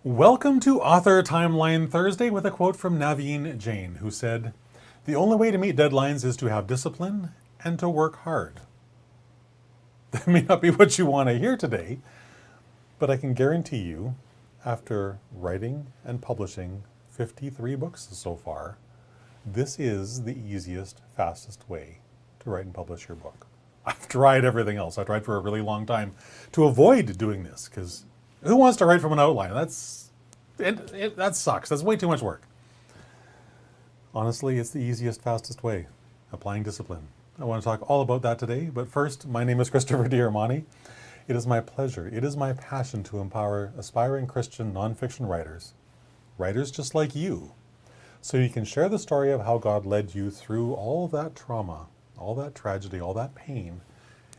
Welcome to Author Timeline Thursday with a quote from Naveen Jain, who said, "The only way to meet deadlines is to have discipline and to work hard." That may not be what you want to hear today, but I can guarantee you, after writing and publishing 53 books so far, this is the easiest, fastest way to write and publish your book. I've tried everything else. I tried for a really long time to avoid doing this, because who wants to write from an outline? That sucks. That's way too much work. Honestly, it's the easiest, fastest way. Applying discipline. I want to talk all about that today, but first, my name is Christopher D'Armani. It is my pleasure, it is my passion to empower aspiring Christian nonfiction writers just like you, so you can share the story of how God led you through all that trauma, all that tragedy, all that pain,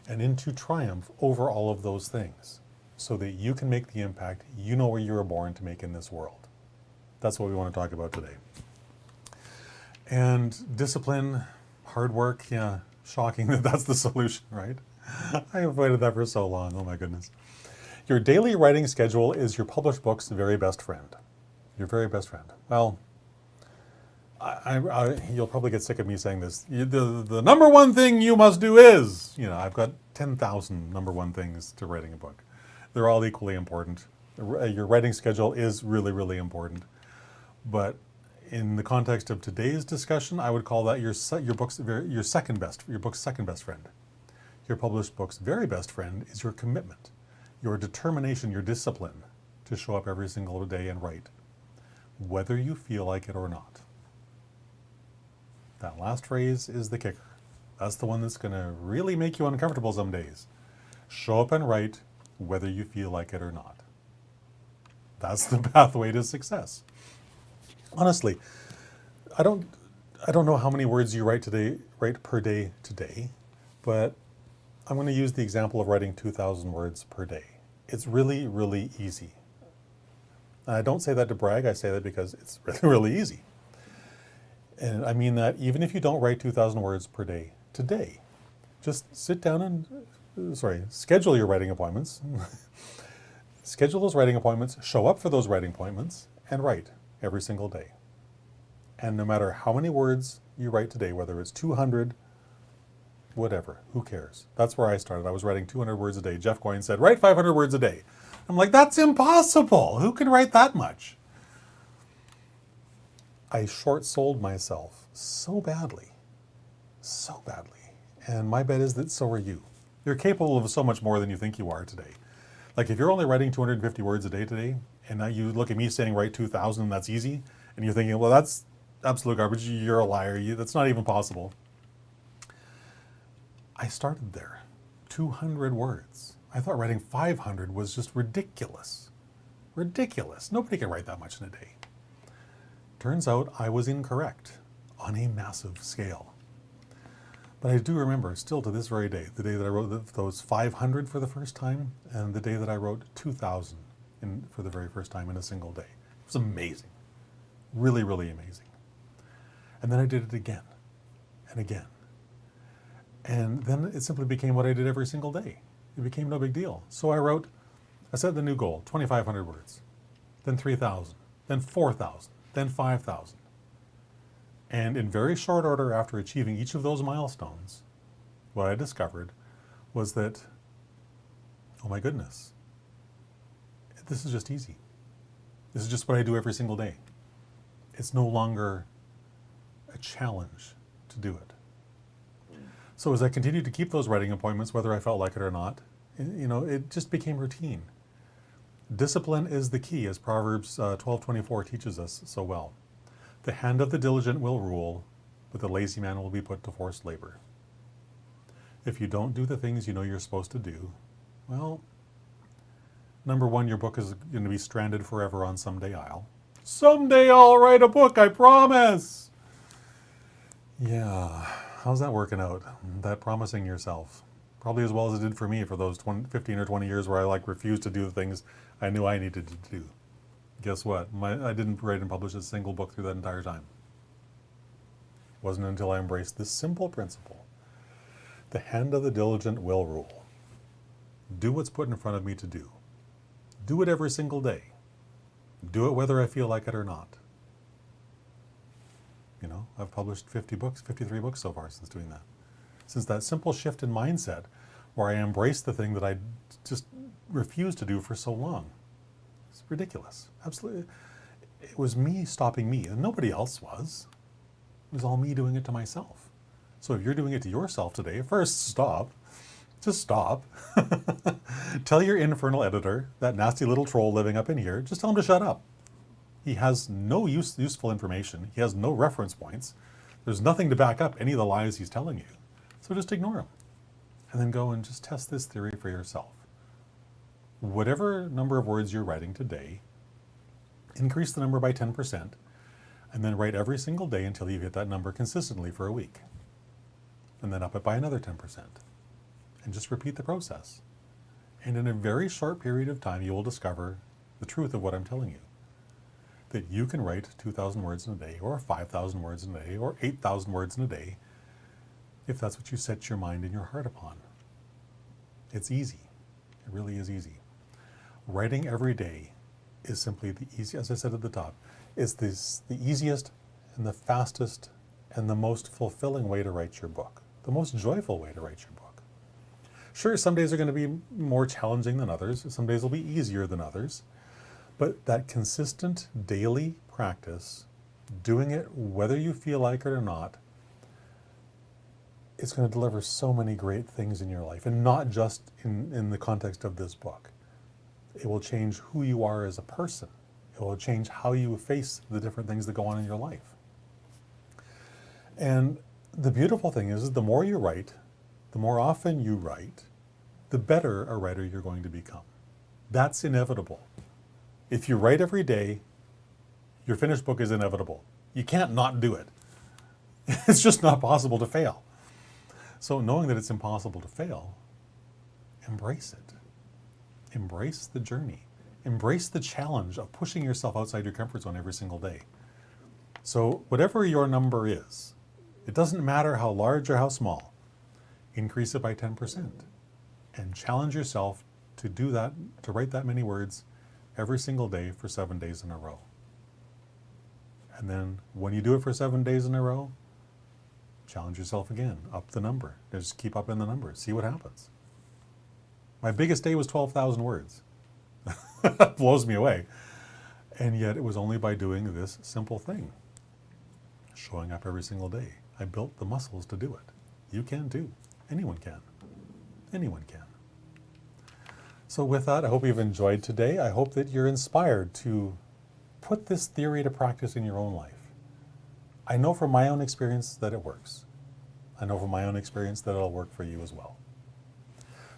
and into triumph over all of those things, so that you can make the impact you know where you were born to make in this world. That's what we want to talk about today. And discipline, hard work, yeah, shocking that that's the solution, right? I avoided that for so long, oh my goodness. Your daily writing schedule is your published book's very best friend. Your very best friend. Well, you'll probably get sick of me saying this. The number one thing you must do is, I've got 10,000 number one things to writing a book. They're all equally important. Your writing schedule is really, really important. But in the context of today's discussion, I would call that your book's second best friend. Your published book's very best friend is your commitment, your determination, your discipline to show up every single day and write, whether you feel like it or not. That last phrase is the kicker. That's the one that's going to really make you uncomfortable some days. Show up and write, whether you feel like it or not. That's the pathway to success. Honestly, I don't know how many words you write per day today, but I'm going to use the example of writing 2,000 words per day. It's really, really easy. And I don't say that to brag, I say that because it's really, really easy. And I mean that even if you don't write 2,000 words per day today, just sit down and, schedule your writing appointments. Schedule those writing appointments, show up for those writing appointments, and write every single day. And no matter how many words you write today, whether it's 200, whatever, who cares? That's where I started. I was writing 200 words a day. Jeff Goins said, write 500 words a day. I'm like, that's impossible. Who can write that much? I short-sold myself so badly. And my bet is that so are you. You're capable of so much more than you think you are today. Like if you're only writing 250 words a day today, and now you look at me saying write 2,000 and that's easy, and you're thinking, well, that's absolute garbage. You're a liar. That's not even possible. I started there, 200 words. I thought writing 500 was just ridiculous. Ridiculous. Nobody can write that much in a day. Turns out I was incorrect on a massive scale. But I do remember, still to this very day, the day that I wrote those 500 for the first time, and the day that I wrote 2,000 for the very first time in a single day. It was amazing. Really, really amazing. And then I did it again and again. And then it simply became what I did every single day. It became no big deal. So I set the new goal, 2,500 words, then 3,000, then 4,000, then 5,000. And in very short order after achieving each of those milestones, what I discovered was that, oh my goodness, this is just easy. This is just what I do every single day. It's no longer a challenge to do it. So as I continued to keep those writing appointments, whether I felt like it or not, it just became routine. Discipline is the key, as Proverbs 12:24 teaches us so well. The hand of the diligent will rule, but the lazy man will be put to forced labor. If you don't do the things you know you're supposed to do, well, number one, your book is going to be stranded forever on someday I'll. Someday I'll write a book, I promise! Yeah, how's that working out? That promising yourself. Probably as well as it did for me for those 15 or 20 years where I refused to do the things I knew I needed to do. Guess what? I didn't write and publish a single book through that entire time. It wasn't until I embraced this simple principle. The hand of the diligent will rule. Do what's put in front of me to do. Do it every single day. Do it whether I feel like it or not. You know, I've published 50 books, 53 books so far since doing that. Since that simple shift in mindset where I embraced the thing that I just refused to do for so long. It's ridiculous. Absolutely. It was me stopping me, and nobody else was. It was all me doing it to myself. So if you're doing it to yourself today, first stop. Just stop. Tell your infernal editor, that nasty little troll living up in here, just tell him to shut up. He has no useful information. He has no reference points. There's nothing to back up any of the lies he's telling you. So just ignore him. And then go and just test this theory for yourself. Whatever number of words you're writing today, increase the number by 10%, and then write every single day until you hit that number consistently for a week. And then up it by another 10%. And just repeat the process. And in a very short period of time, you will discover the truth of what I'm telling you. That you can write 2,000 words in a day, or 5,000 words in a day, or 8,000 words in a day, if that's what you set your mind and your heart upon. It's easy. It really is easy. Writing every day is simply the easiest, as I said at the top, is the easiest and the fastest and the most fulfilling way to write your book. The most joyful way to write your book. Sure, some days are going to be more challenging than others. Some days will be easier than others. But that consistent daily practice, doing it whether you feel like it or not, it's going to deliver so many great things in your life, and not just in the context of this book. It will change who you are as a person. It will change how you face the different things that go on in your life. And the beautiful thing is the more you write, the more often you write, the better a writer you're going to become. That's inevitable. If you write every day, your finished book is inevitable. You can't not do it. It's just not possible to fail. So knowing that it's impossible to fail, embrace it. Embrace the journey. Embrace the challenge of pushing yourself outside your comfort zone every single day. So whatever your number is, it doesn't matter how large or how small, increase it by 10% and challenge yourself to do that, to write that many words every single day for 7 days in a row. And then when you do it for 7 days in a row, challenge yourself again, up the number. Just keep up in the numbers, see what happens. My biggest day was 12,000 words. That blows me away. And yet it was only by doing this simple thing, showing up every single day. I built the muscles to do it. You can too. Anyone can. Anyone can. So with that, I hope you've enjoyed today. I hope that you're inspired to put this theory to practice in your own life. I know from my own experience that it works. I know from my own experience that it'll work for you as well.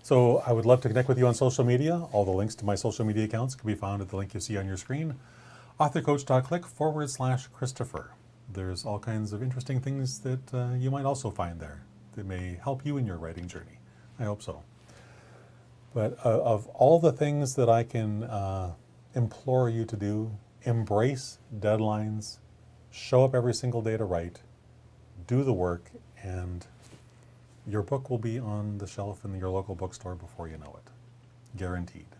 So I would love to connect with you on social media. All the links to my social media accounts can be found at the link you see on your screen, authorcoach.click/Christopher. There's all kinds of interesting things that you might also find there that may help you in your writing journey. I hope so. But of all the things that I can implore you to do, embrace deadlines, show up every single day to write, do the work, and your book will be on the shelf in your local bookstore before you know it. Guaranteed.